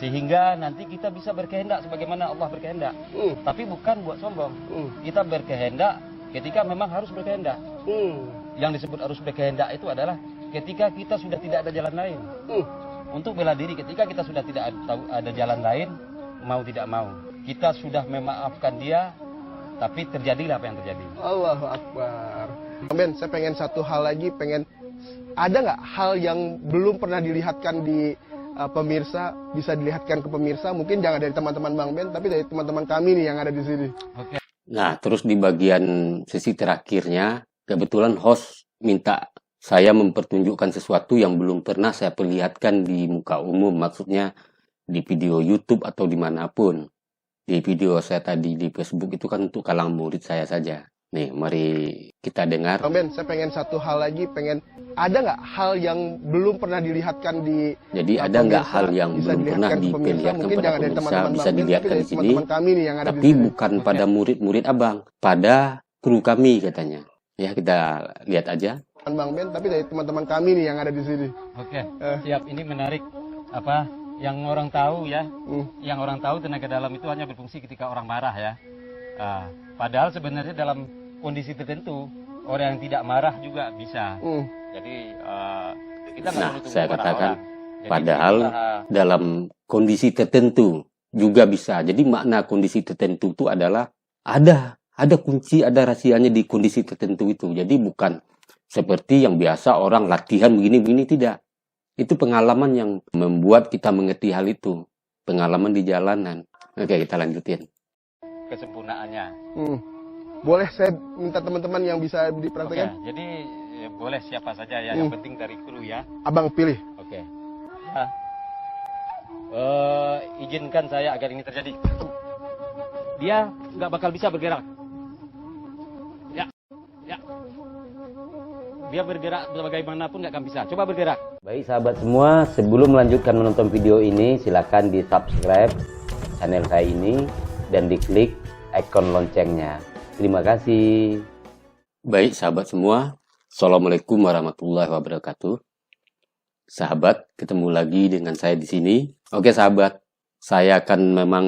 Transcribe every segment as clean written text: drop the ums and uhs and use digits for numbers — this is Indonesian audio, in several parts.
Sehingga nanti kita bisa berkehendak sebagaimana Allah berkehendak. Tapi bukan buat sombong. Kita berkehendak ketika memang harus berkehendak. Yang disebut harus berkehendak itu adalah ketika kita sudah tidak ada jalan lain. Untuk bela diri ketika kita sudah tidak ada jalan lain, mau tidak mau. Kita sudah memaafkan dia, tapi terjadilah apa yang terjadi. Allahu Akbar. Ben, saya pengen satu hal lagi, ada nggak hal yang belum pernah dilihatkan di pemirsa, bisa dilihatkan ke pemirsa, mungkin jangan dari teman-teman Bang Ben, tapi dari teman-teman kami nih yang ada di sini. Oke. Nah, terus di bagian sesi terakhirnya, kebetulan host minta saya mempertunjukkan sesuatu yang belum pernah saya perlihatkan di muka umum, maksudnya di video YouTube atau dimanapun. Di video saya tadi di Facebook itu kan untuk kalangan murid saya saja. Nih, mari kita dengar. Bang Ben, saya pengen satu hal lagi, ada nggak hal yang belum pernah dilihatkan di Jadi ada nggak hal yang belum pernah diperlihatkan pada pemirsa, bisa dilihatkan di sini, tapi bukan pada murid-murid abang, pada kru kami katanya. Ya, kita lihat aja. Bang Ben, tapi dari teman-teman kami nih yang ada di sini. Oke, siap. Ini menarik. Apa yang orang tahu ya? Yang orang tahu tenaga dalam itu hanya berfungsi ketika orang marah ya. Padahal sebenarnya dalam kondisi tertentu orang yang tidak marah juga bisa. Jadi kita nggak perlu tunggu saya katakan orang. padahal dalam kondisi tertentu juga bisa. Jadi makna kondisi tertentu itu adalah ada kunci, ada rahasianya di kondisi tertentu itu. Jadi bukan seperti yang biasa orang latihan begini-begini, tidak. Itu pengalaman yang membuat kita mengerti hal itu. Pengalaman di jalanan. Oke, kita lanjutin. Kesempurnaannya. Boleh saya minta teman-teman yang bisa dipraktekkan? Oke, jadi boleh siapa saja ya, yang penting dari kru ya. Abang pilih. Oke. Izinkan saya agar ini terjadi. Dia nggak bakal bisa bergerak. Ya. Dia bergerak bagaimanapun nggak akan bisa. Coba bergerak. Baik sahabat semua, sebelum melanjutkan menonton video ini, silakan di subscribe channel saya ini dan diklik ikon loncengnya. Terima kasih. Baik sahabat semua, Assalamualaikum warahmatullahi wabarakatuh. Sahabat, ketemu lagi dengan saya di sini. Oke sahabat, saya akan memang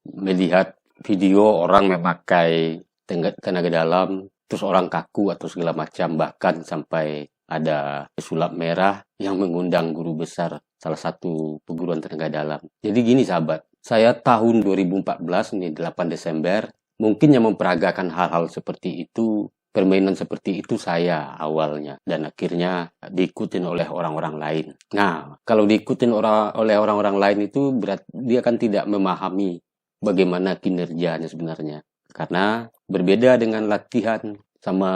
melihat video orang memakai tenaga dalam, terus orang kaku atau segala macam, bahkan sampai ada sulap merah yang mengundang guru besar salah satu perguruan tenaga dalam. Jadi gini sahabat, saya tahun 2014, ini 8 Desember, mungkin yang memperagakan hal-hal seperti itu, permainan seperti itu saya awalnya. Dan akhirnya diikutin oleh orang-orang lain. Nah, kalau diikutin oleh orang-orang lain itu berarti dia kan tidak memahami bagaimana kinerjanya sebenarnya. Karena berbeda dengan latihan sama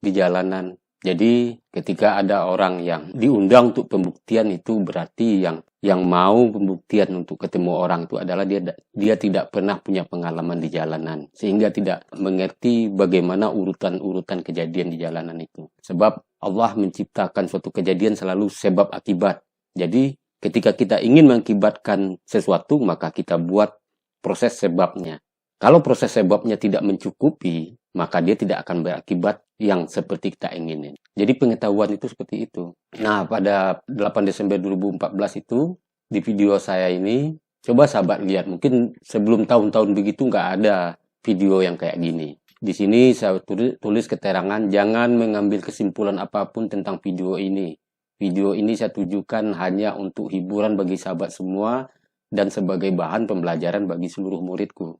di jalanan. Jadi ketika ada orang yang diundang untuk pembuktian itu berarti yang mau pembuktian untuk ketemu orang itu adalah dia tidak pernah punya pengalaman di jalanan. Sehingga tidak mengerti bagaimana urutan-urutan kejadian di jalanan itu. Sebab Allah menciptakan suatu kejadian selalu sebab akibat. Jadi ketika kita ingin mengakibatkan sesuatu maka kita buat proses sebabnya. Kalau proses sebabnya tidak mencukupi, maka dia tidak akan berakibat yang seperti kita inginin. Jadi pengetahuan itu seperti itu. Nah, pada 8 Desember 2014 itu, di video saya ini, coba sahabat lihat. Mungkin sebelum tahun-tahun begitu nggak ada video yang kayak gini. Di sini saya tulis keterangan, jangan mengambil kesimpulan apapun tentang video ini. Video ini saya tujukan hanya untuk hiburan bagi sahabat semua, dan sebagai bahan pembelajaran bagi seluruh muridku.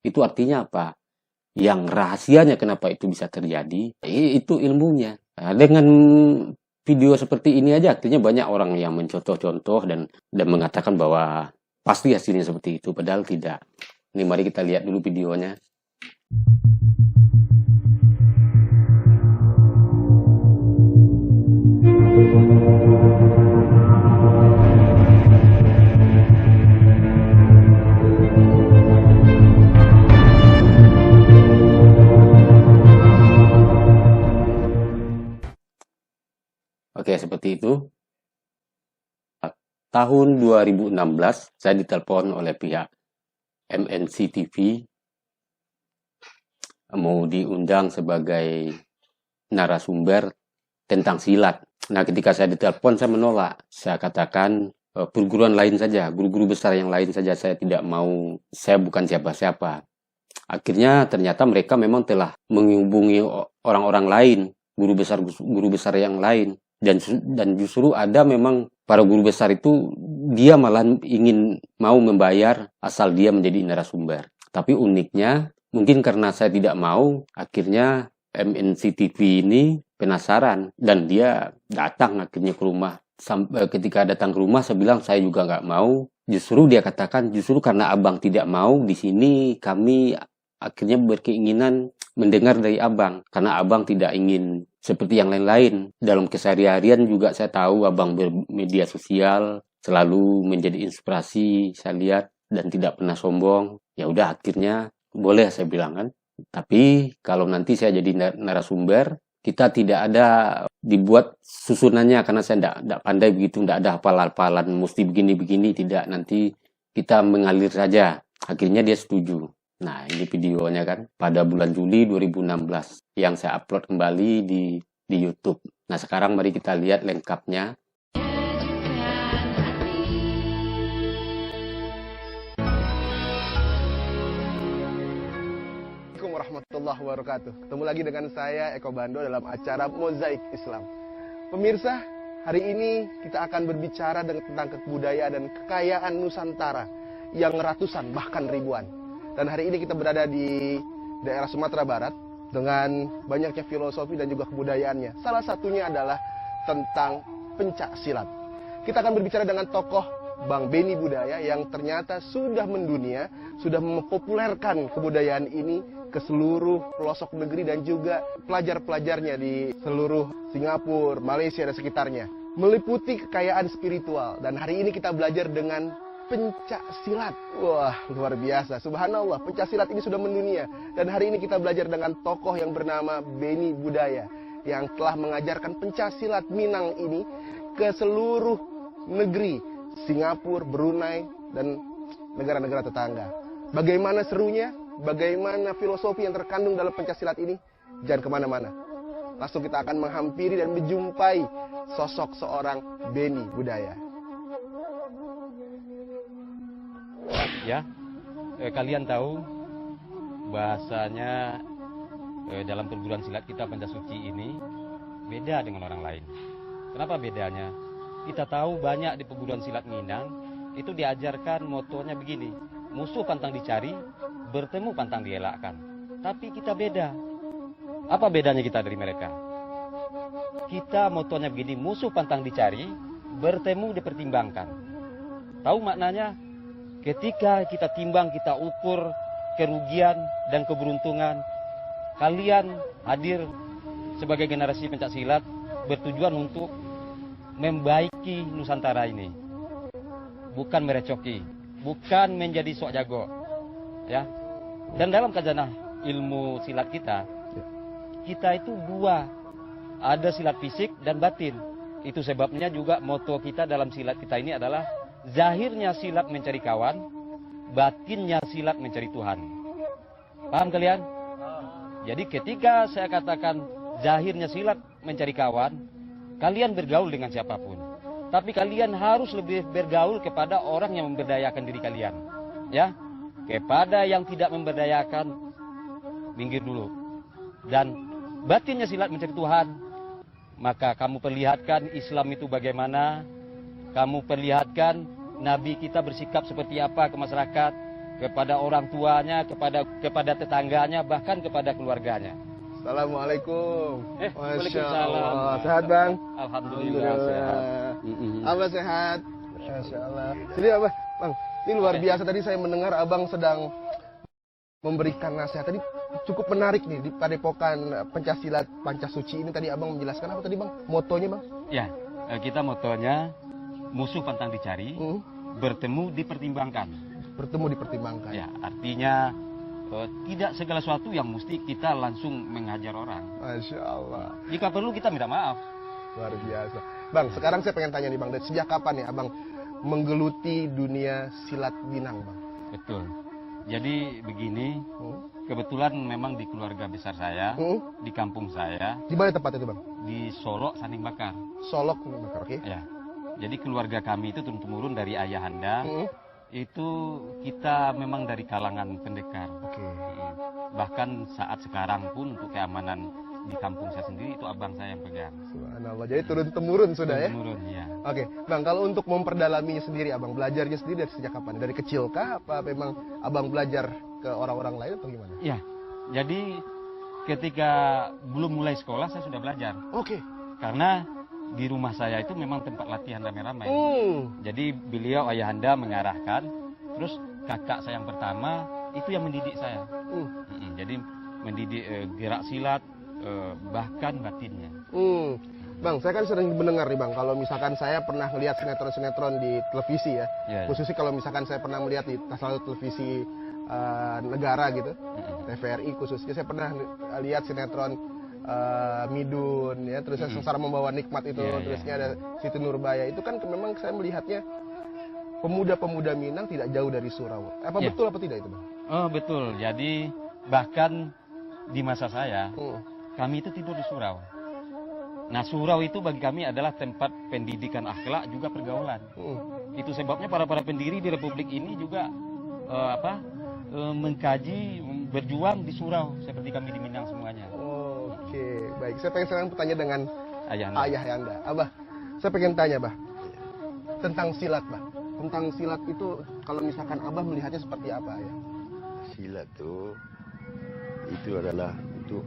Itu artinya apa? Yang rahasianya kenapa itu bisa terjadi, itu ilmunya. Nah, dengan video seperti ini aja, artinya banyak orang yang mencontoh-contoh dan mengatakan bahwa pasti hasilnya seperti itu, padahal tidak. Ini mari kita lihat dulu videonya. Oke, seperti itu. Tahun 2016, saya ditelepon oleh pihak MNC TV mau diundang sebagai narasumber tentang silat. Nah, ketika saya ditelepon, saya menolak. Saya katakan, perguruan lain saja, guru-guru besar yang lain saja. Saya tidak mau, saya bukan siapa-siapa. Akhirnya ternyata mereka memang telah menghubungi orang-orang lain, guru besar yang lain, dan justru ada memang para guru besar itu dia malah mau membayar asal dia menjadi narasumber. Tapi uniknya mungkin karena saya tidak mau, akhirnya MNC TV ini penasaran dan dia datang akhirnya ke rumah. Sampai ketika datang ke rumah saya bilang saya juga nggak mau. Justru dia katakan justru karena abang tidak mau, di sini kami akhirnya berkeinginan mendengar dari abang, karena abang tidak ingin seperti yang lain-lain. Dalam keseharian juga saya tahu abang bermedia sosial selalu menjadi inspirasi saya lihat dan tidak pernah sombong. Ya udah akhirnya boleh saya bilang kan. Tapi kalau nanti saya jadi narasumber, kita tidak ada dibuat susunannya karena saya tidak pandai begitu, tidak ada hafal-hafalan mesti begini-begini, tidak, nanti kita mengalir saja. Akhirnya dia setuju. Nah, ini videonya kan pada bulan Juli 2016 yang saya upload kembali di YouTube. Nah, sekarang mari kita lihat lengkapnya. Assalamualaikum warahmatullahi wabarakatuh. Ketemu lagi dengan saya Eko Bando dalam acara Mozaik Islam. Pemirsa, hari ini kita akan berbicara tentang kebudayaan dan kekayaan Nusantara yang ratusan bahkan ribuan. Dan hari ini kita berada di daerah Sumatera Barat dengan banyaknya filosofi dan juga kebudayaannya. Salah satunya adalah tentang pencak silat. Kita akan berbicara dengan tokoh Bang Benny Budaya yang ternyata sudah mendunia, sudah mempopulerkan kebudayaan ini ke seluruh pelosok negeri dan juga pelajar-pelajarnya di seluruh Singapura, Malaysia dan sekitarnya. Meliputi kekayaan spiritual. Dan hari ini kita belajar dengan pencak silat. Wah, luar biasa. Subhanallah, pencak silat ini sudah mendunia. Dan hari ini kita belajar dengan tokoh yang bernama Benny Budaya yang telah mengajarkan pencak silat Minang ini ke seluruh negeri, Singapura, Brunei, dan negara-negara tetangga. Bagaimana serunya? Bagaimana filosofi yang terkandung dalam pencak silat ini? Jangan kemana-mana. Langsung kita akan menghampiri dan menjumpai sosok seorang Benny Budaya. Ya, kalian tahu bahasanya dalam perguruan silat kita Pancasuci ini beda dengan orang lain. Kenapa bedanya? Kita tahu banyak di perguruan silat Minang itu diajarkan motonya begini, musuh pantang dicari, bertemu pantang dielakkan. Tapi kita beda. Apa bedanya kita dari mereka? Kita motonya begini, musuh pantang dicari, bertemu dipertimbangkan. Tahu maknanya? Ketika kita timbang, kita ukur kerugian dan keberuntungan, kalian hadir sebagai generasi pencak silat bertujuan untuk membaiki Nusantara ini. Bukan merecoki, bukan menjadi sok jago. Ya. Dan dalam khazanah ilmu silat kita itu dua. Ada silat fisik dan batin. Itu sebabnya juga moto kita dalam silat kita ini adalah zahirnya silat mencari kawan, batinnya silat mencari Tuhan. Paham kalian? Jadi ketika saya katakan zahirnya silat mencari kawan, kalian bergaul dengan siapapun. Tapi kalian harus lebih bergaul kepada orang yang memberdayakan diri kalian. Ya, kepada yang tidak memberdayakan, minggir dulu. Dan batinnya silat mencari Tuhan, maka kamu perlihatkan Islam itu bagaimana, kamu perlihatkan Nabi kita bersikap seperti apa ke masyarakat, kepada orang tuanya, kepada tetangganya, bahkan kepada keluarganya. Assalamualaikum. Waalaikumsalam. Sehat Bang? Alhamdulillah sehat. Abang sehat? Masya Allah. Jadi apa Bang, ini luar biasa. Tadi saya mendengar Abang sedang memberikan nasihat. Tadi cukup menarik nih di padepokan Pencaksilat Pancasuci ini. Tadi Abang menjelaskan apa tadi Bang? Motonya Bang? Ya, kita motonya musuh pantang dicari, bertemu dipertimbangkan. Bertemu dipertimbangkan. Ya, artinya tidak segala sesuatu yang mesti kita langsung menghajar orang. Masya Allah. Jika perlu kita minta maaf. Luar biasa. Bang, sekarang saya pengen tanya nih Bang, sejak kapan ya Abang menggeluti dunia silat Minang Bang? Betul. Jadi begini, kebetulan memang di keluarga besar saya, di kampung saya. Di mana tempatnya itu Bang? Di Solok Saning Bakar. Solok Saning Bakar, oke. Ya. Jadi keluarga kami itu turun-temurun dari ayahanda. Itu kita memang dari kalangan pendekar. Bahkan saat sekarang pun untuk keamanan di kampung saya sendiri itu abang saya yang pegang. Subhanallah. Jadi turun-temurun sudah ya? Turun-temurun, ya. Oke, Bang, kalau untuk memperdalami sendiri, abang belajarnya sendiri dari sejak kapan? Dari kecil kah? Apa memang abang belajar ke orang-orang lain atau gimana? Ya, jadi ketika belum mulai sekolah saya sudah belajar. Oke. Karena di rumah saya itu memang tempat latihan ramai-ramai. Jadi beliau ayahanda mengarahkan, terus kakak saya yang pertama itu yang mendidik saya. Jadi mendidik gerak silat, bahkan batinnya. Bang, saya kan sering mendengar nih Bang, kalau misalkan saya pernah melihat sinetron-sinetron di televisi ya, khususnya kalau misalkan saya pernah melihat di salah satu televisi negara gitu, TVRI khususnya, saya pernah lihat sinetron Midun ya, terusnya Sengsara Membawa Nikmat itu, terusnya ada Siti Nurbaya, itu kan memang saya melihatnya pemuda-pemuda Minang tidak jauh dari surau. Apa betul apa tidak itu Bang? Oh betul, jadi bahkan di masa saya, kami itu tidur di surau. Nah, surau itu bagi kami adalah tempat pendidikan akhlak juga pergaulan. Itu sebabnya para pendiri di Republik ini juga mengkaji, berjuang di surau seperti kami di Minang semuanya. Oke, baik. Saya pengen sekarang bertanya dengan ayah Anda. Abah, saya pengen tanya, Bah, tentang silat, Bah. Tentang silat itu, kalau misalkan Abah melihatnya seperti apa, ya? Silat itu adalah untuk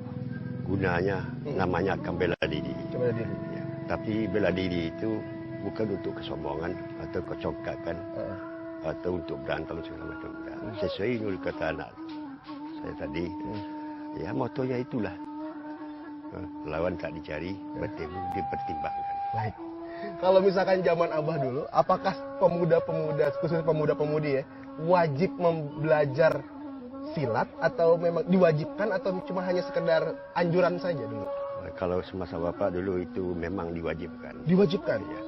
gunanya namanya akan bela diri. Bela diri. Ya. Tapi bela diri itu bukan untuk kesombongan atau kecongkakan atau untuk berantem segala macam. Sesuai menurut kata anak saya tadi, ya motonya itulah. Lawan tak dicari, bertemu dipertimbangkan. Baik. Kalau misalkan zaman Abah dulu, apakah pemuda-pemuda, khususnya pemuda-pemudi ya, wajib belajar silat atau memang diwajibkan atau cuma hanya sekedar anjuran saja dulu? Kalau semasa Bapak dulu itu memang diwajibkan. Diwajibkan? Ya.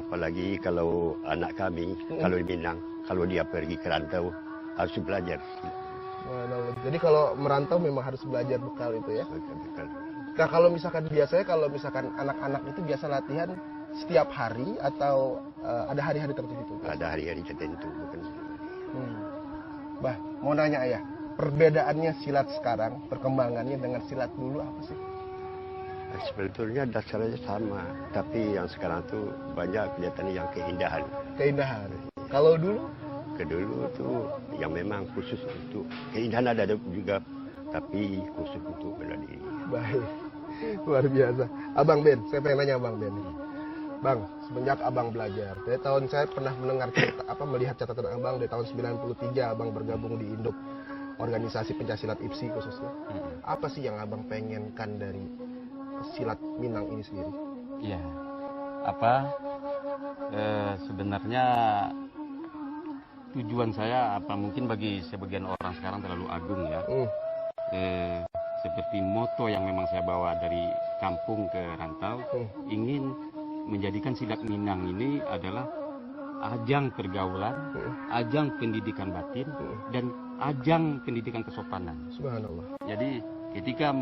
Apalagi kalau anak kami, kalau di Minang, kalau dia pergi ke rantau, harus belajar. Jadi kalau merantau memang harus belajar bekal itu ya? Bekal. Nah kalau misalkan biasanya, kalau misalkan anak-anak itu biasa latihan setiap hari atau ada hari-hari tertentu? Ada hari-hari tertentu, bukan? Bah, mau nanya ayah, perbedaannya silat sekarang, perkembangannya dengan silat dulu apa sih? Sebetulnya dasarnya sama, tapi yang sekarang tuh banyak kelihatan yang keindahan. Keindahan. Kalau dulu? Kedulu tuh yang memang khusus untuk keindahan ada juga, tapi khusus untuk bela diri. Baik, luar biasa. Abang Ben, saya pengen nanya Abang Ben. Bang, semenjak Abang belajar, dari tahun saya pernah mendengar melihat catatan Abang dari tahun 93 Abang bergabung di Induk, organisasi pencaksilat IPSI khususnya. Apa sih yang Abang pengenkan dari silat Minang ini sendiri? Iya, sebenarnya tujuan saya mungkin bagi sebagian orang sekarang terlalu agung ya. Seperti moto yang memang saya bawa dari kampung ke rantau, ingin menjadikan silat Minang ini adalah ajang pergaulan, ajang pendidikan batin, dan ajang pendidikan kesopanan. Subhanallah. Jadi ketika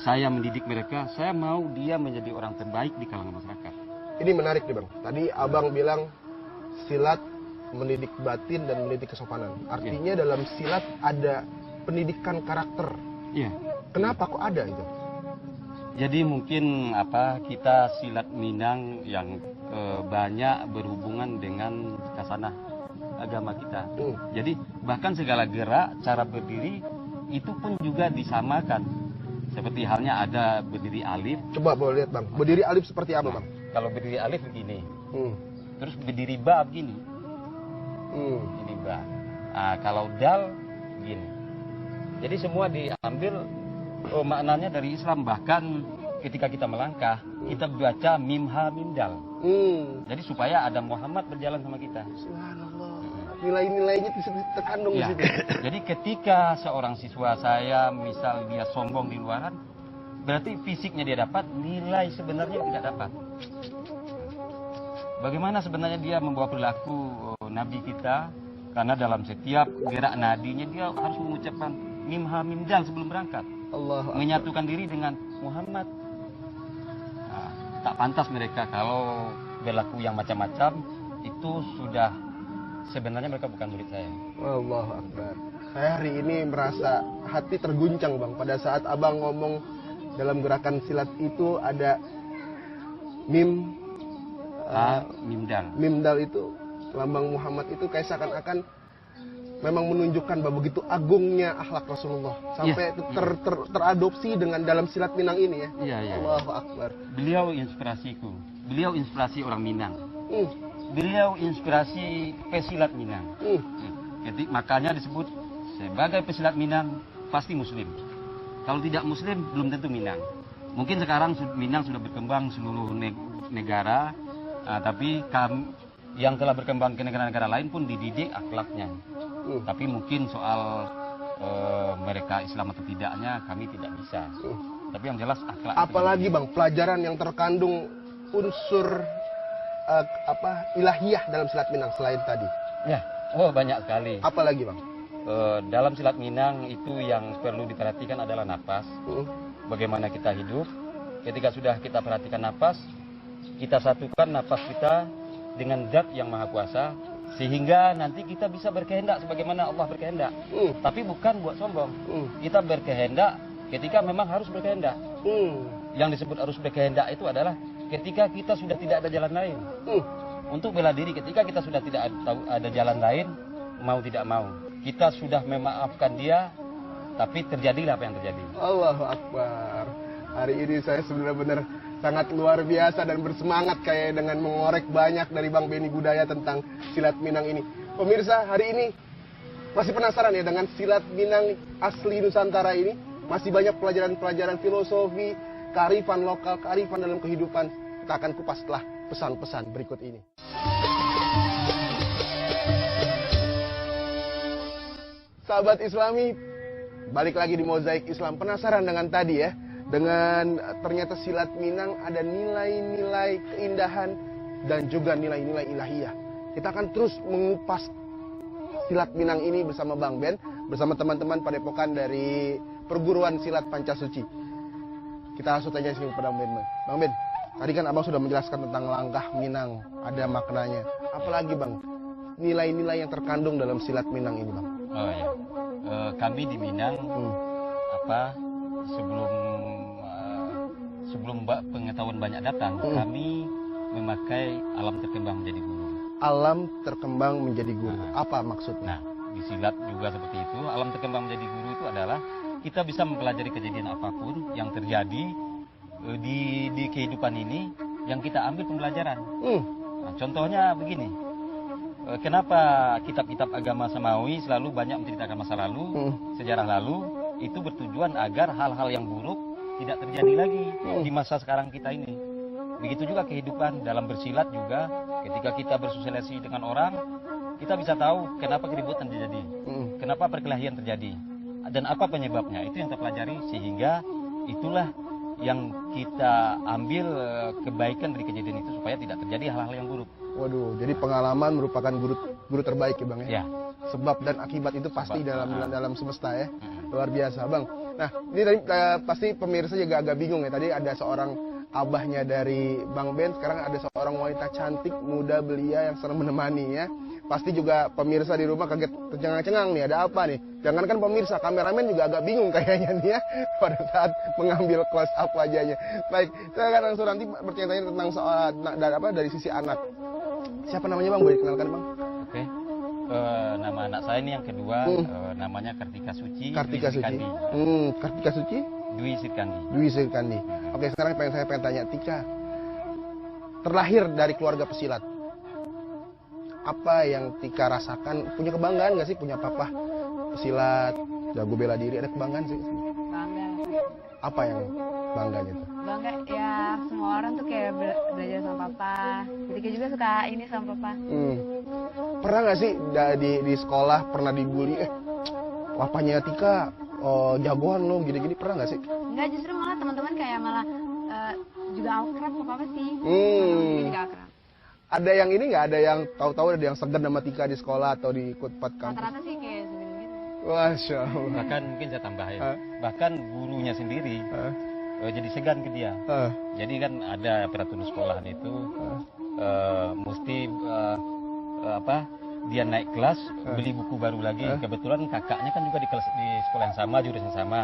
saya mendidik mereka, saya mau dia menjadi orang terbaik di kalangan masyarakat. Ini menarik nih Bang. Tadi Abang bilang silat mendidik batin dan mendidik kesopanan. Artinya dalam silat ada pendidikan karakter. Iya. Kenapa kok ada itu? Jadi mungkin kita silat Minang yang banyak berhubungan dengan kasanah agama kita. Jadi bahkan segala gerak, cara berdiri itu pun juga disamakan. Seperti halnya ada berdiri alif. Coba boleh lihat Bang. Berdiri alif seperti apa Bang? Kalau berdiri alif begini. Terus berdiri ba begini. Ini ba. Kalau dal begini. Jadi semua diambil maknanya dari Islam. Bahkan ketika kita melangkah, kita baca mim ha mim dal. Jadi supaya ada Muhammad berjalan sama kita. Subhanallah. Nilai-nilainya terkandung di situ. Jadi ketika seorang siswa saya misal dia sombong di luaran, berarti fisiknya dia dapat, nilai sebenarnya tidak dapat. Bagaimana sebenarnya dia membawa perilaku Nabi kita? Karena dalam setiap gerak nadinya dia harus mengucapkan mim ha mim dal sebelum berangkat. Allah. Menyatukan diri dengan Muhammad. tak pantas mereka kalau berlaku yang macam-macam. Itu sudah sebenarnya mereka bukan murid saya. Allahu Akbar. Saya hari ini merasa hati terguncang Bang pada saat Abang ngomong dalam gerakan silat itu ada mim Mimdal. Mimdal itu lambang Muhammad itu kayak seakan-akan memang menunjukkan bahwa begitu agungnya akhlak Rasulullah sampai teradopsi dengan dalam silat Minang ini ya. Iya, iya. Allahu Akbar. Beliau inspirasiku. Beliau inspirasi orang Minang. Beliau inspirasi pesilat Minang. Jadi makanya disebut sebagai pesilat Minang pasti Muslim. Kalau tidak Muslim belum tentu Minang. Mungkin sekarang Minang sudah berkembang seluruh negara, tapi yang telah berkembang ke negara-negara lain pun dididik akhlaknya. Tapi mungkin soal mereka Islam atau tidaknya kami tidak bisa. Tapi yang jelas akhlak. Apalagi Bang pelajaran yang terkandung unsur ilahiyah dalam silat Minang selain tadi. Ya, banyak sekali. Apalagi Bang? Dalam silat Minang itu yang perlu diperhatikan adalah napas. Bagaimana kita hidup. Ketika sudah kita perhatikan napas, kita satukan napas kita dengan zat yang maha kuasa, sehingga nanti kita bisa berkehendak sebagaimana Allah berkehendak. Tapi bukan buat sombong. Kita berkehendak ketika memang harus berkehendak. Yang disebut harus berkehendak itu adalah ketika kita sudah tidak ada jalan lain. Untuk bela diri ketika kita sudah tidak ada jalan lain, mau tidak mau. Kita sudah memaafkan dia, tapi terjadilah apa yang terjadi. Allahu Akbar. Hari ini saya benar-benar sangat luar biasa dan bersemangat kayak dengan mengorek banyak dari Bang Benny Budaya tentang silat Minang ini. Pemirsa, hari ini masih penasaran ya dengan silat Minang asli Nusantara ini? Masih banyak pelajaran-pelajaran filosofi, kearifan lokal, kearifan dalam kehidupan. Kita akan kupas setelah pesan-pesan berikut ini. Sahabat Islami, balik lagi di Mozaik Islam. Penasaran dengan tadi ya? Dengan ternyata silat Minang ada nilai-nilai keindahan dan juga nilai-nilai ilahiyah. Kita akan terus mengupas silat Minang ini bersama Bang Ben, bersama teman-teman padepokan dari perguruan silat Pancasuci. Kita langsung tanya sini kepada Bang Ben. Bang Ben, tadi kan Abang sudah menjelaskan tentang langkah Minang, ada maknanya. Apalagi Bang, nilai-nilai yang terkandung dalam silat Minang ini Bang? Oh ya, kami di Minang sebelum pengetahuan banyak datang, kami memakai alam terkembang menjadi guru. Alam terkembang menjadi guru. Apa maksudnya? Nah, di silat juga seperti itu. Alam terkembang menjadi guru itu adalah kita bisa mempelajari kejadian apapun yang terjadi di kehidupan ini, yang kita ambil pembelajaran. Nah, contohnya begini. Kenapa kitab-kitab agama Samawi selalu banyak menceritakan masa lalu, sejarah lalu, itu bertujuan agar hal-hal yang buruk tidak terjadi lagi di masa sekarang kita ini. Begitu juga kehidupan dalam bersilat juga, ketika kita bersosialisasi dengan orang, kita bisa tahu kenapa keributan terjadi, kenapa perkelahian terjadi, dan apa penyebabnya. Itu yang kita pelajari, sehingga itulah yang kita ambil kebaikan dari kejadian itu supaya tidak terjadi hal-hal yang buruk. Waduh, jadi pengalaman merupakan guru terbaik ya Bang ya? Ya. Sebab dan akibat itu pasti dalam semesta ya. Luar biasa Bang. Nah, ini tadi pasti pemirsa juga agak bingung ya. Tadi ada seorang abahnya dari Bang Ben, sekarang ada seorang wanita cantik, muda, belia yang sering menemani ya. Pasti juga pemirsa di rumah kaget tercengang-cengang nih, ada apa nih? Jangankan pemirsa, kameramen juga agak bingung kayaknya nih ya pada saat mengambil close up wajahnya. Baik, saya akan langsung nanti bertanya tentang soal dari sisi anak. Siapa namanya Bang? Boleh dikenalkan Bang? Oke. Nama anak saya ini yang kedua, namanya Kartika Suci. Kartika Suci. Kartika Suci? Dwi Sirkandi. Dwi Sirkandi. Oke, sekarang saya pengen tanya, Tika terlahir dari keluarga pesilat. Apa yang Tika rasakan? Punya kebanggaan nggak sih punya papa pesilat, jago bela diri? Ada kebanggaan sih? Bangga. Apa yang bangganya tuh? Bangga ya, semua orang tuh kayak belajar sama papa. Tika juga suka ini sama papa. Pernah nggak sih di sekolah pernah dibully? Papanya Tika jagoan lo gini-gini, pernah nggak sih? Enggak, justru malah teman-teman kayak malah juga akrab sama papa sih. Jadi juga akrab. Ada yang ini nggak? Ada yang tahu-tahu ada yang segan sama Tika di sekolah atau di ikut kampus? Rata-rata sih kayak sebenarnya gitu. Masya Allah. Bahkan mungkin saya tambah ya. Bahkan gurunya sendiri jadi segan ke dia. Jadi kan ada peraturan sekolahan itu mesti dia naik kelas beli buku baru lagi. Kebetulan kakaknya kan juga di kelas di sekolah yang sama, jurusan yang sama.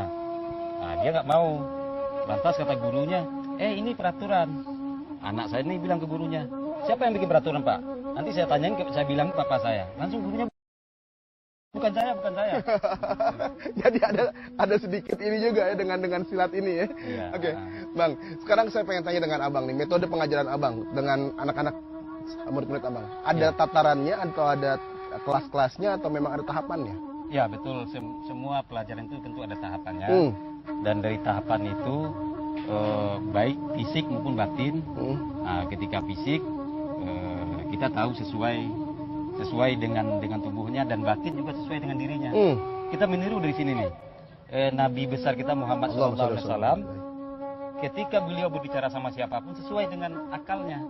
Nah, dia nggak mau. Lantas kata gurunya, ini peraturan. Anak saya ini bilang ke gurunya, siapa yang bikin peraturan, Pak? Nanti saya tanyain, saya bilang ke papa saya. Langsung gurunya, bukan saya. Jadi ada sedikit ini juga ya dengan silat ini ya. Iya. Oke, Bang. Sekarang saya pengen tanya dengan Abang nih, metode pengajaran Abang dengan anak-anak murid-murid Abang. Ada tatarannya atau ada kelas-kelasnya atau memang ada tahapannya? Ya betul, semua pelajaran itu tentu ada tahapannya. Dan dari tahapan itu baik fisik maupun batin. Nah, ketika fisik kita tahu sesuai dengan tubuhnya, dan batin juga sesuai dengan dirinya. Kita meniru dari sini nih. Nabi besar kita Muhammad SAW, ketika beliau berbicara sama siapapun sesuai dengan akalnya.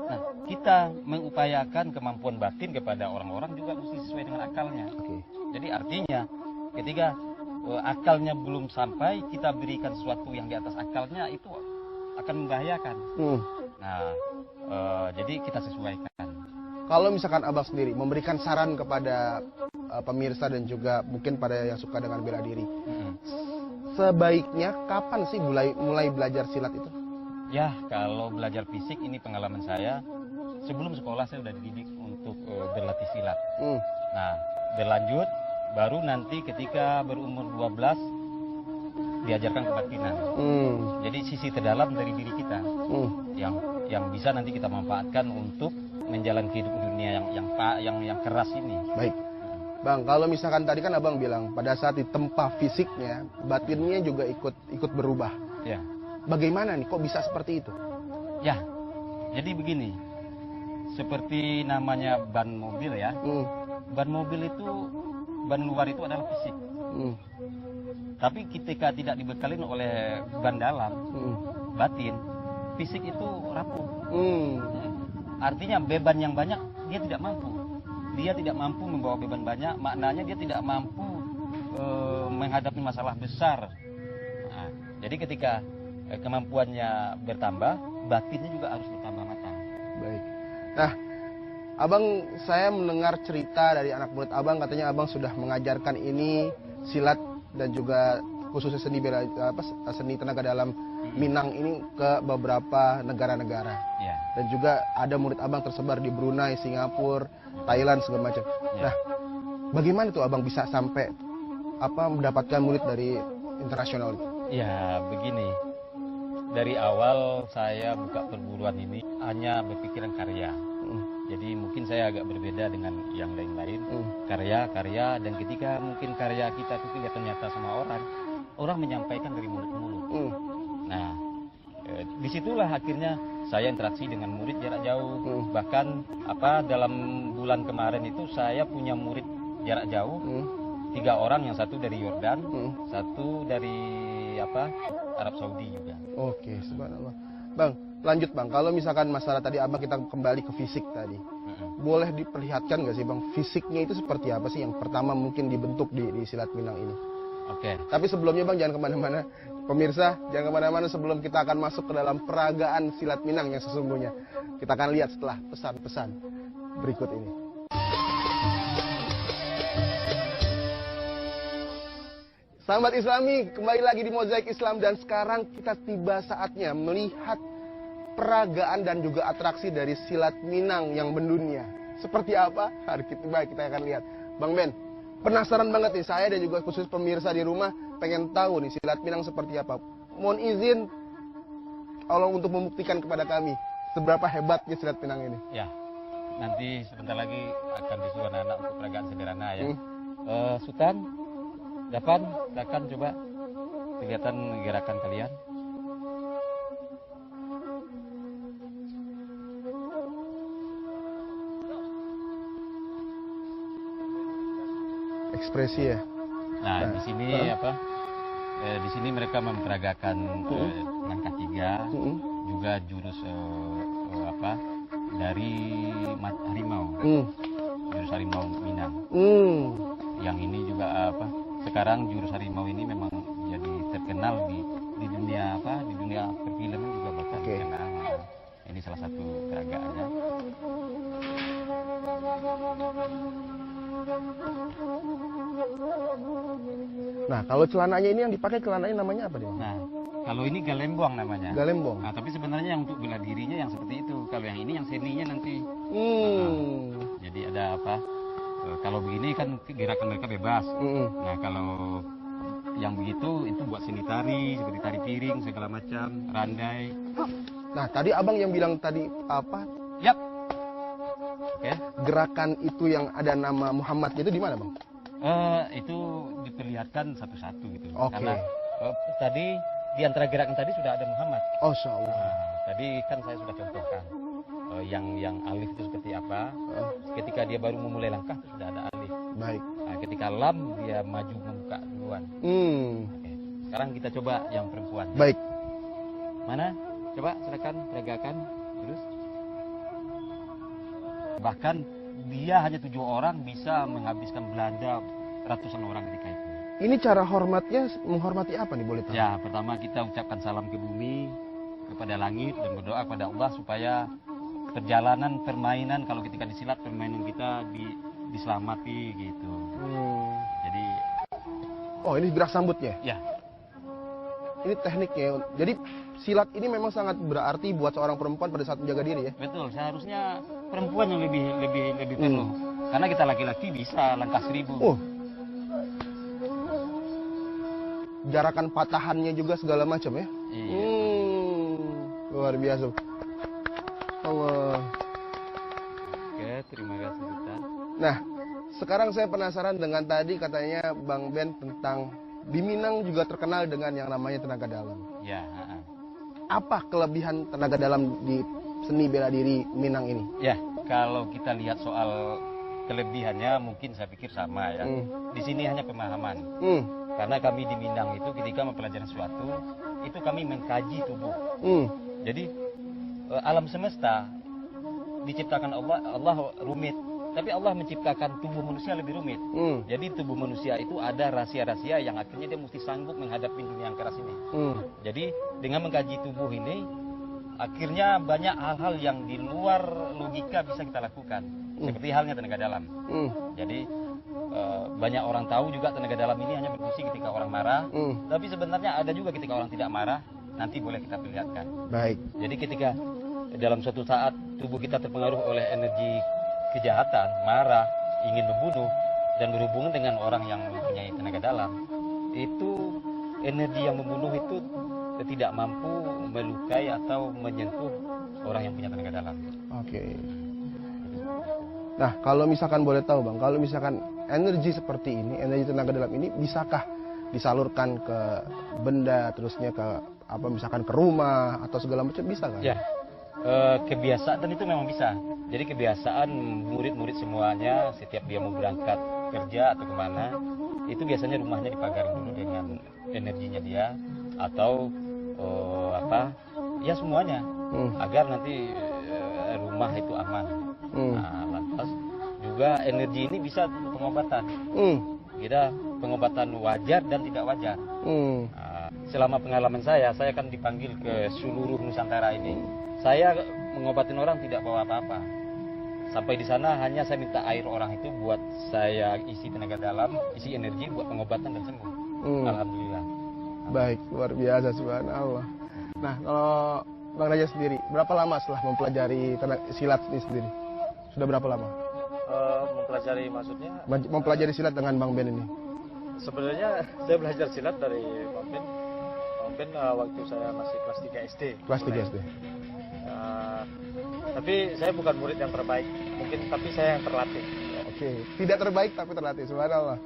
Nah, kita mengupayakan kemampuan batin kepada orang-orang juga mesti sesuai dengan akalnya. Jadi artinya ketika akalnya belum sampai, kita berikan sesuatu yang di atas akalnya, itu akan membahayakan. Nah, jadi kita sesuaikan. Kalau misalkan Abang sendiri memberikan saran kepada pemirsa dan juga mungkin pada yang suka dengan bela diri, sebaiknya kapan sih mulai belajar silat itu? Ya, kalau belajar fisik ini pengalaman saya, sebelum sekolah saya sudah dididik untuk berlatih silat. Nah, berlanjut baru nanti ketika berumur 12 diajarkan kebatinan. Jadi sisi terdalam dari diri kita yang bisa nanti kita manfaatkan untuk menjalani kehidupan dunia yang keras ini. Baik, Bang. Kalau misalkan tadi kan Abang bilang pada saat ditempa fisiknya, batinnya juga ikut berubah. Ya. Bagaimana nih? Kok bisa seperti itu? Ya. Jadi begini, seperti namanya ban mobil ya. Ban mobil itu, ban luar itu adalah fisik. Tapi ketika tidak dibekalin oleh ban dalam, batin, fisik itu rapuh. Artinya beban yang banyak dia tidak mampu. Dia tidak mampu membawa beban banyak, maknanya dia tidak mampu menghadapi masalah besar. Nah, jadi ketika kemampuannya bertambah, batinnya juga harus bertambah matang. Baik. Nah, Abang, saya mendengar cerita dari anak murid Abang, katanya Abang sudah mengajarkan ini silat dan juga khususnya seni tenaga dalam Minang ini ke beberapa negara-negara. Ya. Dan juga ada murid Abang tersebar di Brunei, Singapura, Thailand segala macam. Ya. Nah, bagaimana tuh Abang bisa sampai mendapatkan murid dari internasional? Ya, begini. Dari awal saya buka perguruan ini hanya berpikiran karya. Jadi mungkin saya agak berbeda dengan yang lain-lain. Karya, dan ketika mungkin karya kita itu kelihatan nyata sama orang menyampaikan dari mulut ke mulut. Nah, disitulah akhirnya saya interaksi dengan murid jarak jauh. Bahkan dalam bulan kemarin itu saya punya murid jarak jauh 3 orang, yang satu dari Yordan, satu dari Arab Saudi juga. Oke, subhanallah. Bang, lanjut Bang. Kalau misalkan masalah tadi Abang kita kembali ke fisik tadi, boleh diperlihatkan nggak sih Bang, fisiknya itu seperti apa sih yang pertama mungkin dibentuk di silat Minang ini? Oke. Tapi sebelumnya Bang jangan kemana-mana, pemirsa jangan kemana-mana sebelum kita akan masuk ke dalam peragaan silat Minang yang sesungguhnya. Kita akan lihat setelah pesan-pesan berikut ini. Sahabat Islami, kembali lagi di Mozaik Islam, dan sekarang kita tiba saatnya melihat peragaan dan juga atraksi dari silat Minang yang mendunia. Seperti apa? Hari kita akan lihat. Bang Ben, penasaran banget nih saya dan juga khusus pemirsa di rumah pengen tahu nih silat Minang seperti apa. Mohon izin Allah untuk membuktikan kepada kami seberapa hebatnya silat Minang ini. Ya, nanti sebentar lagi akan disuruh anak-anak untuk peragaan sederhana ya. Sultan, silakan coba kelihatan gerakan kalian. Ekspresi ya. Nah, di sini di sini mereka memperagakan langkah 3, juga jurus dari harimau. Jurus harimau Minang. Yang ini juga sekarang jurus harimau ini memang jadi terkenal di di dunia apa, di dunia perfilman juga bahkan Oke. dikenal. Ini salah satu keragaannya. Nah, kalau celananya ini yang dipakai celananya namanya apa nih, Bang? Nah, kalau ini galembong namanya. Galembong. Nah, tapi sebenarnya yang untuk bela dirinya yang seperti itu. Kalau yang ini yang seninya nanti. Jadi ada apa? Kalau begini kan gerakan mereka bebas. Nah, kalau yang begitu itu buat seni tari, seperti tari piring segala macam, randai. Nah, tadi abang yang bilang tadi apa? Yap. Oke. Gerakan itu yang ada nama Muhammadnya itu di mana, Bang? Itu diperlihatkan satu-satu gitu. Oke. Karena tadi di antara gerakan tadi sudah ada Muhammad. Oh, Allah. Nah, tadi kan saya sudah contohkan yang alif itu seperti apa. Ketika dia baru memulai langkah itu sudah ada alif. Baik. Nah, ketika lam dia maju membuka duluan. Oke. Sekarang kita coba yang perempuan. Baik. Mana? Coba silakan peragakan terus. Bahkan dia hanya 7 orang bisa menghabiskan Belanda ratusan orang ketika itu. Ini cara hormatnya menghormati apa nih, boleh tahu? Ya, pertama kita ucapkan salam ke bumi, kepada langit dan berdoa kepada Allah supaya perjalanan permainan kalau ketika disilat permainan kita diselamati gitu. Jadi Oh, ini gerak sambutnya. ya, Ini tekniknya. Jadi silat ini memang sangat berarti buat seorang perempuan pada saat menjaga diri ya. betul, seharusnya perempuan yang lebih perlu. Karena kita laki-laki bisa langkah 1000. Jarakan patahannya juga segala macam ya. Iya. Luar biasa. Allah. Oke, terima kasih Ustaz. Nah, sekarang saya penasaran dengan tadi katanya Bang Ben tentang di Minang juga terkenal dengan yang namanya tenaga dalam. Ya, Apa kelebihan tenaga dalam di seni bela diri Minang ini? ya, kalau kita lihat soal kelebihannya mungkin saya pikir sama ya. Di sini hanya pemahaman. Karena kami di Minang itu ketika mempelajari sesuatu, itu kami mengkaji tubuh. Jadi alam semesta diciptakan Allah rumit, tapi Allah menciptakan tubuh manusia lebih rumit. Jadi tubuh manusia itu ada rahasia-rahasia yang akhirnya dia mesti sanggup menghadapi dunia yang keras ini. Jadi dengan mengkaji tubuh ini, akhirnya banyak hal-hal yang di luar logika bisa kita lakukan. Seperti halnya tenaga dalam. Jadi banyak orang tahu juga tenaga dalam ini hanya berfungsi ketika orang marah. Tapi sebenarnya ada juga ketika orang tidak marah. Nanti boleh kita perlihatkan. Baik. Jadi ketika dalam suatu saat tubuh kita terpengaruh oleh energi kejahatan, marah, ingin membunuh, dan berhubungan dengan orang yang mempunyai tenaga dalam, itu energi yang membunuh itu tidak mampu melukai atau menyentuh orang yang punya tenaga dalam. Oke. Nah, kalau misalkan boleh tahu Bang, kalau misalkan energi seperti ini, energi tenaga dalam ini bisakah disalurkan ke benda, terusnya ke apa misalkan ke rumah atau segala macam, bisa kan? Ya, kebiasaan itu memang bisa. Jadi kebiasaan murid-murid semuanya setiap dia mau berangkat kerja atau kemana, itu biasanya rumahnya dipagari dulu dengan energinya dia atau ya semuanya agar nanti rumah itu aman. Nah, lantas juga energi ini bisa untuk pengobatan. Kita pengobatan wajar dan tidak wajar. Nah, selama pengalaman saya kan dipanggil ke seluruh Nusantara ini. Saya mengobatin orang tidak bawa apa-apa. Sampai di sana hanya saya minta air orang itu buat saya isi tenaga dalam, isi energi buat pengobatan dan sembuh. Alhamdulillah. Baik, luar biasa, subhanallah. Nah, kalau Bang Raja sendiri, berapa lama setelah mempelajari silat ini sendiri? Sudah berapa lama? Mempelajari maksudnya? Mempelajari silat dengan Bang Ben ini? Sebenarnya saya belajar silat dari Bang Ben. Bang Ben waktu saya masih kelas 3 SD. Kelas 3 SD. Tapi saya bukan murid yang terbaik, mungkin, tapi saya yang terlatih. Oke, tidak terbaik tapi terlatih, subhanallah.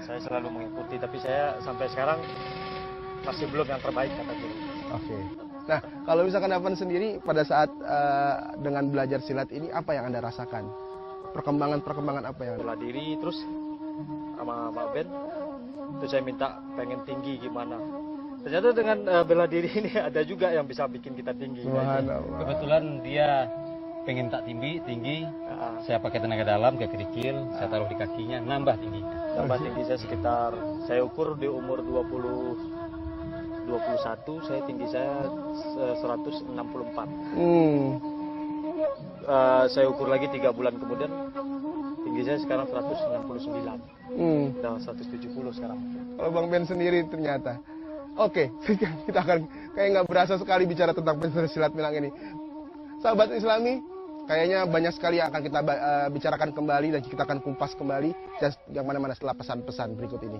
Saya selalu mengikuti, tapi saya sampai sekarang masih belum yang terbaik kata guru. Oke. Nah, kalau misalkan Abang sendiri pada saat dengan belajar silat ini, apa yang Anda rasakan? Perkembangan apa yang Bela diri terus sama Mbak Ben, itu saya minta pengen tinggi gimana. Ternyata dengan bela diri ini ada juga yang bisa bikin kita tinggi. Subhanallah. Kebetulan dia pengen tak tinggi, saya pakai tenaga dalam ke kerikil, saya taruh di kakinya, nambah tingginya. Tambah tinggi saya sekitar, saya ukur di umur 25 21, tinggi saya 164. Saya ukur lagi 3 bulan kemudian, tinggi saya sekarang 169. Dan 170 sekarang. Kalau Bang Ben sendiri ternyata. Oke, kita akan kayak nggak berasa sekali bicara tentang pensilat Minang ini. Sahabat Islami, kayaknya banyak sekali yang akan kita bicarakan kembali dan kita akan kumpas kembali yang mana-mana setelah pesan-pesan berikut ini.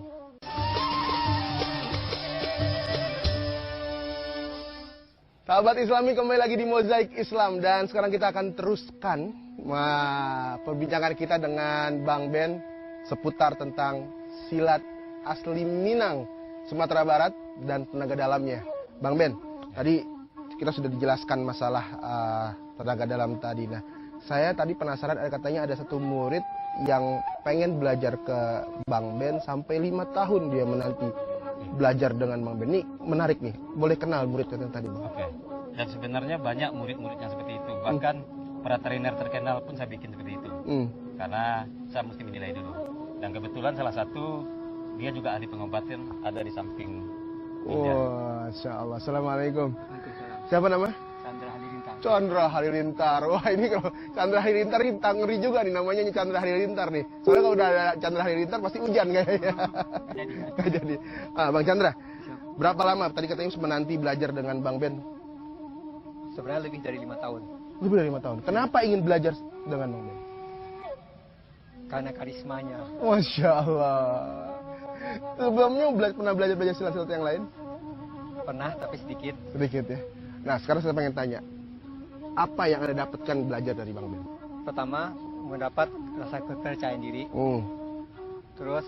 Sahabat Islami, kembali lagi di Mozaik Islam dan sekarang kita akan teruskan perbincangan kita dengan Bang Ben seputar tentang silat asli Minang, Sumatera Barat dan tenaga dalamnya. Bang Ben, tadi kita sudah dijelaskan masalah tenaga dalam tadi. Nah, saya tadi penasaran, katanya ada satu murid yang pengen belajar ke Bang Ben sampai 5 tahun dia menanti belajar dengan Bang Ben. Ini menarik nih, boleh kenal muridnya tadi Bang? Oke. Dan sebenarnya banyak murid-murid yang seperti itu. Bahkan para trainer terkenal pun saya bikin seperti itu. Karena saya mesti menilai dulu. Dan kebetulan salah satu, dia juga ahli pengobatan, ada di samping. Wah, Masya Allah. Assalamualaikum. Siapa nama? Chandra Halilintar. Chandra Halilintar. Wah, ini kalau Chandra Halilintar ini ngeri juga nih namanya Chandra Halilintar nih. Soalnya kalau udah ada Chandra Halilintar pasti hujan kayaknya. Nggak jadi. Bang Chandra, berapa lama tadi katanya menanti belajar dengan Bang Ben? Sebenarnya lebih dari 5 tahun. Lebih dari 5 tahun. Kenapa ingin belajar dengan Bang Ben? Karena karismanya. Masya Allah. Sebelumnya pernah belajar silat-silat yang lain? Pernah, tapi sedikit. Sedikit ya. Nah, sekarang saya pengen tanya, apa yang Anda dapatkan belajar dari Bang Ben? Pertama, mendapat rasa kepercayaan diri. Terus,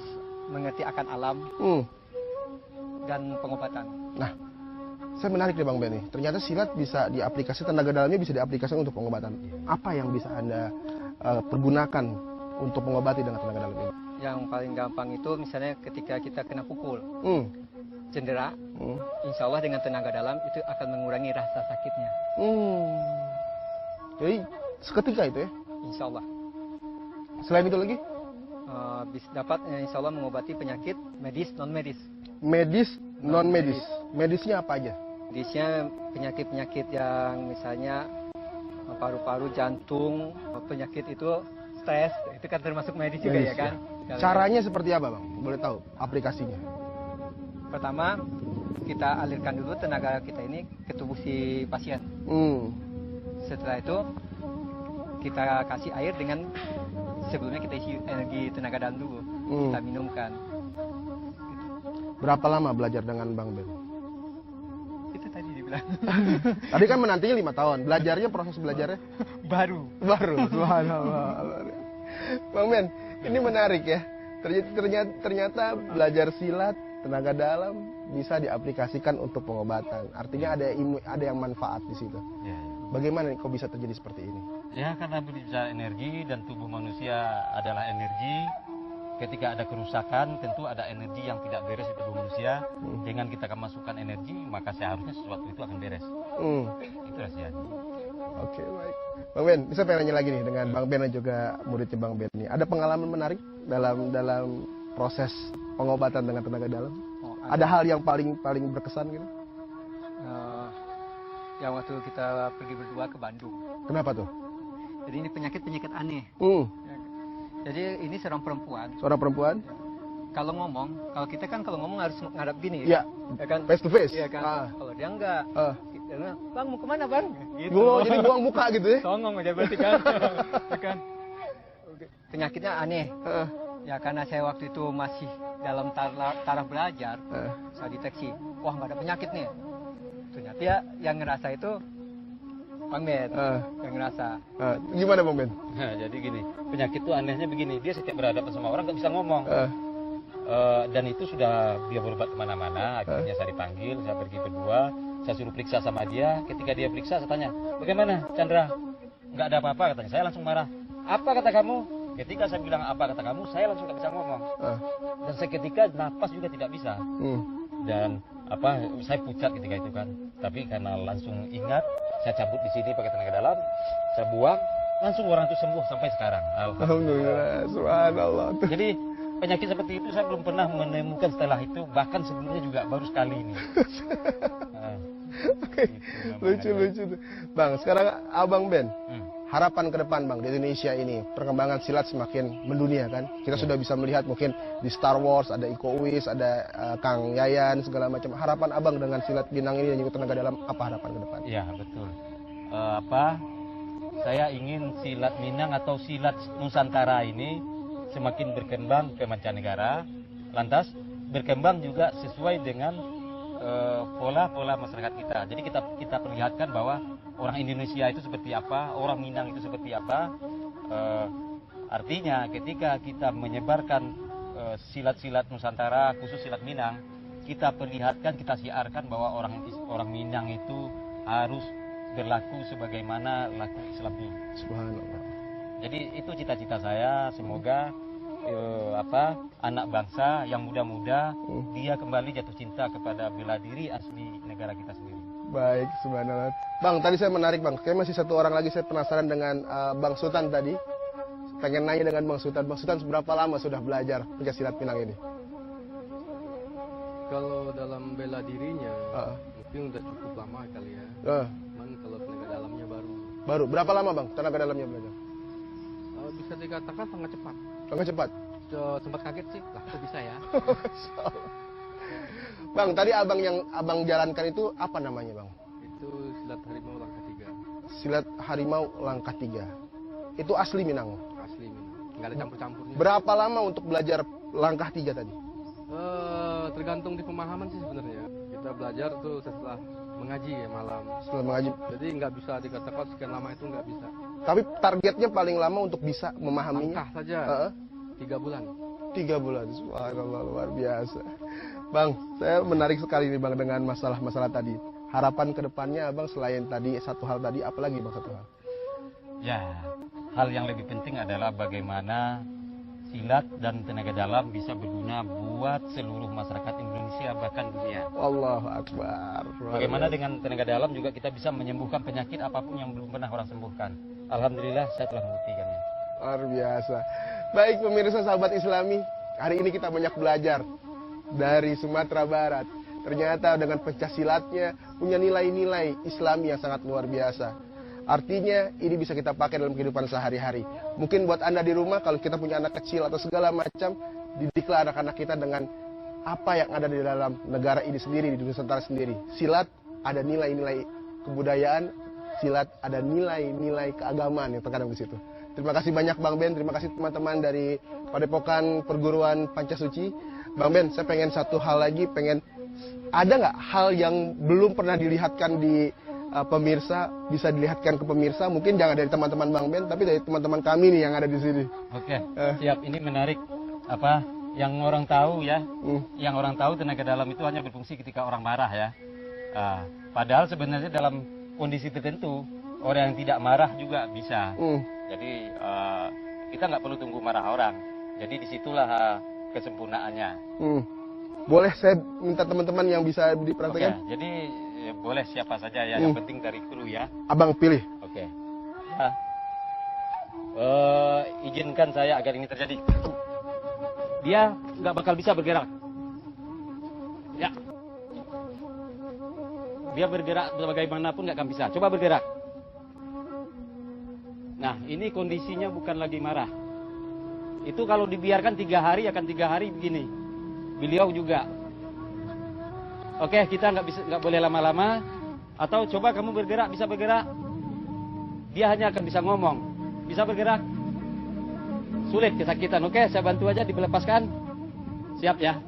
mengerti akan alam. Dan pengobatan. Nah, saya menarik deh Bang Ben nih. Ternyata silat bisa diaplikasikan, tenaga dalamnya bisa diaplikasikan untuk pengobatan. Apa yang bisa Anda pergunakan untuk mengobati dengan tenaga dalam ini? Yang paling gampang itu misalnya ketika kita kena pukul, cedera, insya Allah dengan tenaga dalam itu akan mengurangi rasa sakitnya. Jadi seketika itu ya? Insya Allah. Selain itu lagi? Bisa dapat insya Allah mengobati penyakit medis, non-medis. Medis, non-medis. Medisnya apa aja? Medisnya penyakit-penyakit yang misalnya paru-paru, jantung, penyakit itu stres, itu kan termasuk medis juga ya kan? Caranya seperti apa Bang? Boleh tahu aplikasinya? Pertama, kita alirkan dulu tenaga kita ini ke tubuh si pasien. Setelah itu, kita kasih air dengan sebelumnya kita isi energi tenaga dalam dulu. Kita minumkan. Berapa lama belajar dengan Bang Ben? Itu tadi dibilang. Tadi kan menantinya 5 tahun. Belajarnya, proses belajarnya? Baru. Subhanallah. Bang Ben, ini menarik ya. Ternyata belajar silat, tenaga dalam bisa diaplikasikan untuk pengobatan. Artinya ada yang manfaat di situ. Bagaimana kok bisa terjadi seperti ini? Ya, karena berbicara energi dan tubuh manusia adalah energi. Ketika ada kerusakan, tentu ada energi yang tidak beres di tubuh manusia. Dengan kita masukkan energi, maka seharusnya sesuatu itu akan beres. Itu rahasianya. Oke, baik. Bang Ben, bisa pengen nanya lagi nih dengan Bang Ben dan juga muridnya Bang Ben ini. Ada pengalaman menarik dalam proses pengobatan dengan tenaga dalam? Ada hal yang paling berkesan gitu? Yang waktu kita pergi berdua ke Bandung. Kenapa tuh? Jadi ini penyakit aneh. Jadi ini seorang perempuan. Seorang perempuan? Kalau kita kan kalau ngomong harus ngadap gini. Iya. Ya kan? Face to face. Iya kan. Kalau dia enggak. Dia bilang, Bang mau kemana Bang? Gitu. Jadi buang muka gitu ya? Songong aja berarti kan. Ya kan? Penyakitnya aneh. Ya karena saya waktu itu masih dalam taraf belajar, saya deteksi, wah nggak ada penyakit nih. Ternyata ya yang ngerasa itu Bang Ben, yang ngerasa. Gimana Bang Ben? Nah, jadi gini, penyakit itu anehnya begini, dia setiap berhadapan sama orang nggak bisa ngomong. Dan itu sudah dia berobat kemana-mana, akhirnya saya dipanggil, saya pergi berdua, saya suruh periksa sama dia. Ketika dia periksa, saya tanya, bagaimana Chandra? Nggak ada apa-apa katanya, saya langsung marah. Apa kata kamu? Ketika saya bilang apa kata kamu, saya langsung nggak bisa ngomong. Dan seketika nafas juga tidak bisa. Dan saya pucat ketika itu kan. Tapi karena langsung ingat, saya cabut di sini pakai tenaga dalam, saya buang, langsung orang itu sembuh sampai sekarang. Alhamdulillah, subhanallah. Jadi penyakit seperti itu saya belum pernah menemukan setelah itu, bahkan sebelumnya juga baru sekali ini. Nah, Oke, lucu tuh. Bang, sekarang Abang Ben, harapan ke depan Bang di Indonesia ini, perkembangan silat semakin mendunia kan. Kita sudah bisa melihat mungkin di Star Wars ada Iko Uwais, ada Kang Yayan segala macam. Harapan Abang dengan silat Minang ini dan juga tenaga dalam, apa harapan ke depan? Ya betul. Saya ingin silat Minang atau silat Nusantara ini semakin berkembang ke mancanegara, lantas berkembang juga sesuai dengan pola-pola masyarakat kita. Jadi kita perlihatkan bahwa orang Indonesia itu seperti apa, orang Minang itu seperti apa. Artinya ketika kita menyebarkan silat-silat Nusantara, khusus silat Minang, kita perlihatkan, kita siarkan bahwa orang Minang itu harus berlaku sebagaimana laku Islam ini. Subhanallah. Jadi itu cita-cita saya, semoga anak bangsa yang muda-muda dia kembali jatuh cinta kepada bela diri asli negara kita sendiri. Baik, subhanallah. Bang, tadi saya menarik Bang, kayak masih satu orang lagi saya penasaran dengan Bang Sultan tadi. Pengen nanya dengan Bang Sultan. Bang Sultan seberapa lama sudah belajar pencaksilat Minang ini? Kalau dalam bela dirinya mungkin udah cukup lama kali ya. Cuman kalau tenaga dalamnya baru. Berapa lama Bang tenaga dalamnya belajar? Bisa dikatakan sangat cepat. Sangat cepat? Sempat kaget sih, lah kok bisa ya. Bang, tadi yang abang jalankan itu apa namanya Bang? Itu silat harimau langkah 3. Silat harimau langkah 3. Itu asli Minang? Asli Minang, nggak ada campur-campurnya. Berapa lama untuk belajar langkah 3 tadi? Tergantung di pemahaman sih sebenarnya. Kita belajar tuh setelah mengaji ya malam. Setelah mengaji. Jadi nggak bisa dikatakan sekian lama itu nggak bisa. Tapi targetnya paling lama untuk bisa memahaminya? Langkah saja. 3 bulan. 3 bulan. Subhanallah, luar biasa. Bang, saya menarik sekali nih Bang dengan masalah tadi. Harapan ke depannya Abang selain tadi satu hal tadi, apa lagi Bang satu hal? Ya, hal yang lebih penting adalah bagaimana silat dan tenaga dalam bisa berguna buat seluruh masyarakat Indonesia bahkan dunia. Allahu Akbar. Bagaimana dengan tenaga dalam juga kita bisa menyembuhkan penyakit apapun yang belum pernah orang sembuhkan. Alhamdulillah saya telah membuktikannya. Luar biasa. Baik pemirsa sahabat Islami, hari ini kita banyak belajar dari Sumatera Barat. Ternyata dengan pencaksilatnya punya nilai-nilai Islami yang sangat luar biasa. Artinya ini bisa kita pakai dalam kehidupan sehari-hari. Mungkin buat Anda di rumah kalau kita punya anak kecil atau segala macam, didiklah anak-anak kita dengan apa yang ada di dalam negara ini sendiri, di Nusantara sendiri. Silat ada nilai-nilai kebudayaan, silat ada nilai-nilai keagamaan yang terkandung di situ. Terima kasih banyak Bang Ben, terima kasih teman-teman dari Padepokan Perguruan Pancasuci. Bang Ben, saya pengen satu hal lagi, ada nggak hal yang belum pernah dilihatkan di pemirsa, bisa dilihatkan ke pemirsa, mungkin jangan dari teman-teman Bang Ben, tapi dari teman-teman kami nih yang ada di sini. Oke, siap. Ini menarik. Yang orang tahu ya, yang orang tahu tenaga dalam itu hanya berfungsi ketika orang marah ya. Padahal sebenarnya dalam kondisi tertentu orang yang tidak marah juga bisa. Jadi kita nggak perlu tunggu marah orang. Jadi disitulah kesempurnaannya. Boleh saya minta teman-teman yang bisa dipraktekkan? Oke, jadi boleh siapa saja ya, yang penting dari kru ya. Abang pilih. Oke. Ya. Izinkan saya agar ini terjadi. Dia nggak bakal bisa bergerak. Ya. Dia bergerak bagaimanapun nggak akan bisa. Coba bergerak. Nah, ini kondisinya bukan lagi marah. Itu kalau dibiarkan 3 hari akan 3 hari begini. Beliau juga. Oke, kita nggak boleh lama-lama. Atau coba kamu bergerak, bisa bergerak. Dia hanya akan bisa ngomong. Bisa bergerak. Sulit, kesakitan. Oke, saya bantu aja dilepaskan. Siap ya?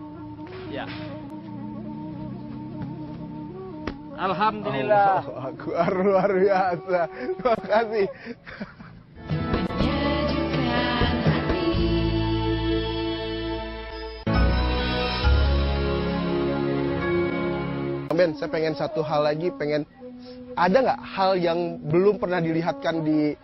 Ya. Alhamdulillah. Aku luar biasa. Terima kasih. Ben, saya pengen satu hal lagi, ada nggak hal yang belum pernah dilihatkan di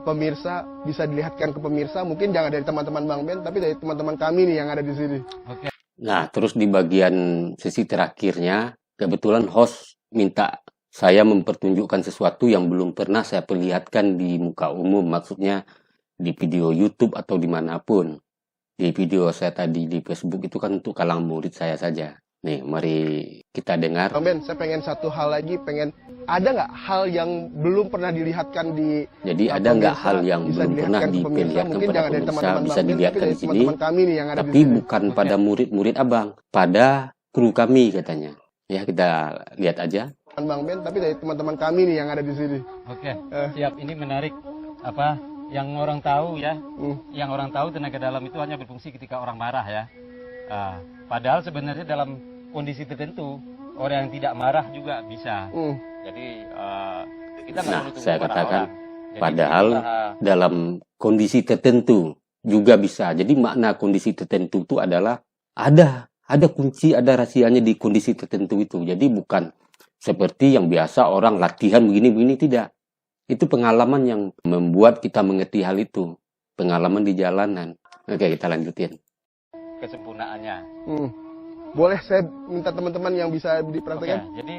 pemirsa, bisa dilihatkan ke pemirsa, mungkin jangan dari teman-teman Bang Ben, tapi dari teman-teman kami nih yang ada di sini. Oke. Nah, terus di bagian sesi terakhirnya, kebetulan host minta saya mempertunjukkan sesuatu yang belum pernah saya perlihatkan di muka umum, maksudnya di video YouTube atau dimanapun. di video saya tadi di Facebook itu kan untuk kalangan murid saya saja. Nih, mari kita dengar. Bang Ben, saya pengen satu hal lagi, ada nggak hal yang belum pernah dilihatkan di Jadi ada nggak hal yang belum pernah diperlihatkan pada pemirsa, bisa dilihatkan di sini, tapi bukan pada murid-murid abang, pada kru kami katanya. Ya, kita lihat aja. Bang Ben, tapi dari teman-teman kami nih yang ada di sini. Oke, siap. Ini menarik. Apa yang orang tahu ya? Yang orang tahu tenaga dalam itu hanya berfungsi ketika orang marah ya. Padahal sebenarnya dalam kondisi tertentu orang yang tidak marah juga bisa. Jadi kita nggak menutup saya katakan orang. padahal dalam kondisi tertentu juga bisa. Jadi makna kondisi tertentu itu adalah ada kunci, ada rahasianya di kondisi tertentu itu. Jadi bukan seperti yang biasa orang latihan begini-begini, tidak. Itu pengalaman yang membuat kita mengerti hal itu. Pengalaman di jalanan. Oke, kita lanjutin. Kesempurnaannya. Boleh saya minta teman-teman yang bisa dipraktekkan? Oke, jadi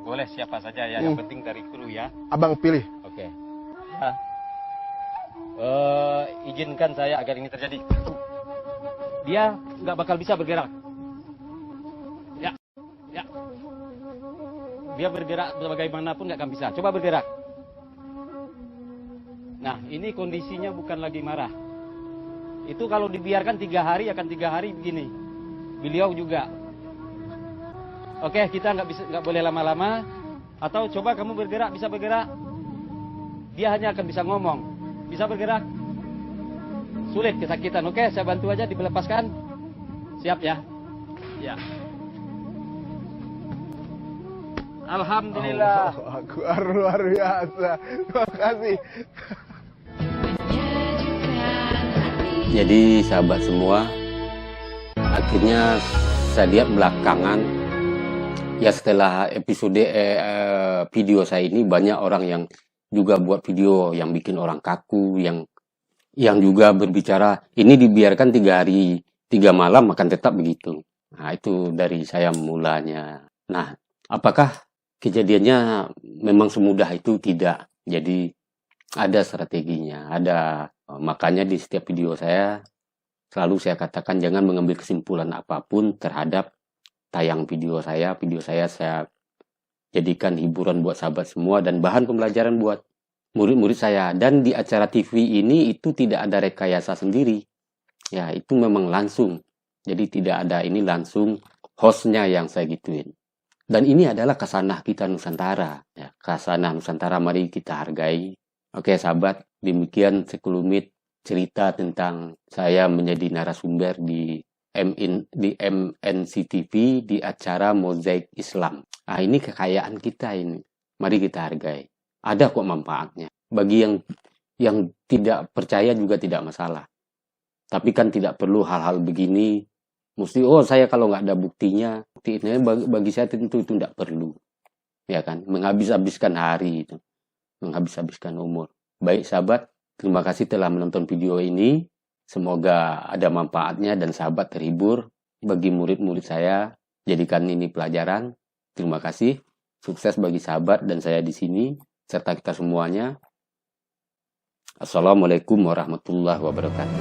boleh siapa saja ya, yang penting dari kru ya. Abang pilih. Oke. Izinkan saya agar ini terjadi. Dia nggak bakal bisa bergerak. Ya. Dia bergerak bagaimanapun nggak akan bisa. Coba bergerak. Nah, ini kondisinya bukan lagi marah. Itu kalau dibiarkan 3 hari akan 3 hari begini. Beliau juga. Oke, kita nggak boleh lama-lama. Atau coba kamu bergerak, bisa bergerak. Dia hanya akan bisa ngomong. Bisa bergerak. Sulit, kesakitan. Oke, saya bantu aja dilepaskan. Siap ya? Ya. Alhamdulillah. Luar biasa. Terima kasih. Jadi sahabat semua, akhirnya saya lihat belakangan, ya setelah episode video saya ini banyak orang yang juga buat video yang bikin orang kaku, yang juga berbicara ini dibiarkan 3 hari 3 malam akan tetap begitu. Nah, itu dari saya mulanya. Nah, apakah kejadiannya memang semudah itu? Tidak. Jadi ada strateginya, makanya di setiap video saya selalu saya katakan jangan mengambil kesimpulan apapun terhadap tayang video saya. Video saya jadikan hiburan buat sahabat semua dan bahan pembelajaran buat murid-murid saya. Dan di acara TV ini itu tidak ada rekayasa sendiri. Ya, itu memang langsung. Jadi tidak ada, ini langsung hostnya yang saya gituin. Dan ini adalah khasanah kita Nusantara. Ya, khasanah Nusantara, mari kita hargai. Oke sahabat, demikian sekelumit cerita tentang saya menjadi narasumber di MNC TV di acara Mozaik Islam. Nah, ini kekayaan kita ini. Mari kita hargai. Ada kok manfaatnya. Bagi yang tidak percaya juga tidak masalah. Tapi kan tidak perlu hal-hal begini. Mesti, saya kalau nggak ada buktinya. Bagi saya tentu itu tidak perlu. Ya kan, menghabis-habiskan hari itu. Menghabis-habiskan umur. Baik sahabat, terima kasih telah menonton video ini. Semoga ada manfaatnya dan sahabat terhibur. Bagi murid-murid saya, jadikan ini pelajaran. Terima kasih. Sukses bagi sahabat dan saya di sini serta kita semuanya. Assalamualaikum warahmatullahi wabarakatuh.